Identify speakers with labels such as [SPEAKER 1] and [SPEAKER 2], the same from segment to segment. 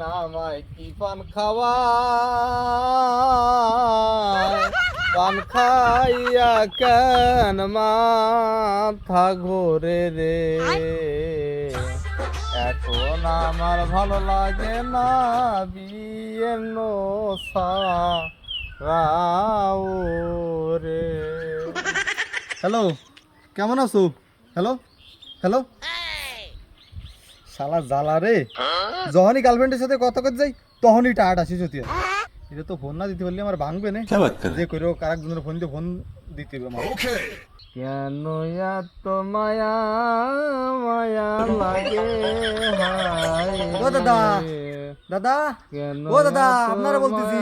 [SPEAKER 1] নামায় কি পান খাওয়া পান খাইয়া কেন মাথা ঘোরে রে এখন আমার ভালো লাগে না বিয়ের নশা রাও রে। হ্যালো, কেমন আছো? হ্যালো হ্যালো, শালা জ্বালা রে, যখনই গার্লফ্রেন্ডের সাথে কথা করতে যাই তখনই টায়ার্ড আসিস হতে। এটা তো ফোন না দিতে পারলে আমার ভাঙবে না, যে করেও কারেকজনের ফোন দিয়ে ফোন দিতে হবে আমার। কেন এত মায়া মায়া লাগে ও দাদা, দাদা ও দাদা আপনারা বলতেছি।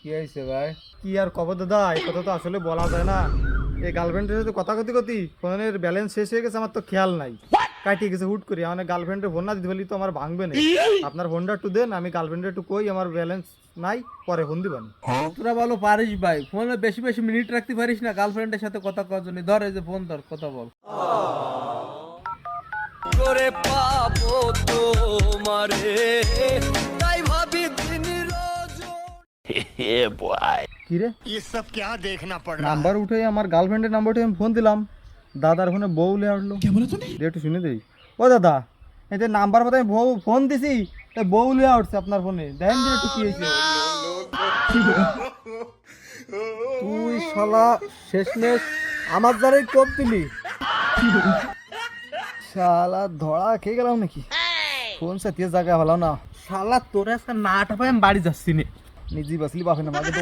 [SPEAKER 1] কি হয়েছে ভাই? কি আর কব দাদা, এই কথা তো আসলে বলা যায় না। এই গার্লফ্রেন্ডের সাথে কথা কথি কথি ফোনের ব্যালেন্স শেষ হয়ে গেছে, আমার তো খেয়াল নাই, কাটিয়ে গেছে হুট করে। আমার গার্লফ্রেন্ডের ফোন না দিতে পারলি তো আমার ভাঙবে না। আপনার ফোনটা একটু দেন, আমি গার্লফ্রেন্ডের একটু কই আমার ব্যালেন্স নাই, পরে ফোন দিবেন।
[SPEAKER 2] তোরা ভালো পারিস ভাই, ফোনে বেশি বেশি মিনিট রাখতে পারিস না গার্লফ্রেন্ডের সাথে কথা কওয়ার জন্য। ধর এই যে ফোন, ধর কথা বল।
[SPEAKER 3] করে পাবো তোমারে তাই ভাবি দিন রোজ।
[SPEAKER 1] কি রে,
[SPEAKER 3] ये सब क्या देखना पड़ रहा
[SPEAKER 1] নাম্বার উঠে আমার গার্লফ্রেন্ডের নাম্বার উঠে আমি ফোন দিলাম, দাদার ফোনে বউ লে আসলো। দে একটু শুনে দেই। ও দাদা, এই যে নাম্বার মতো আমি বউ ফোন দিছি, তাই বউ লিয়া উঠছে আপনার ফোনে, দেখেন যে একটু কি হয়েছে। তুই শালা শেষমেশ আমার দ্বারাই কোপ দিলি, শালা ধরা খেয়ে গেলাম নাকি? ফোন সে তেজ জায়গা হলো না,
[SPEAKER 2] শালা তোরা আজকে না টাপায় আমি বাড়ি যাচ্ছি না।
[SPEAKER 1] নিজেই বাসলি বাপে না মাকে তো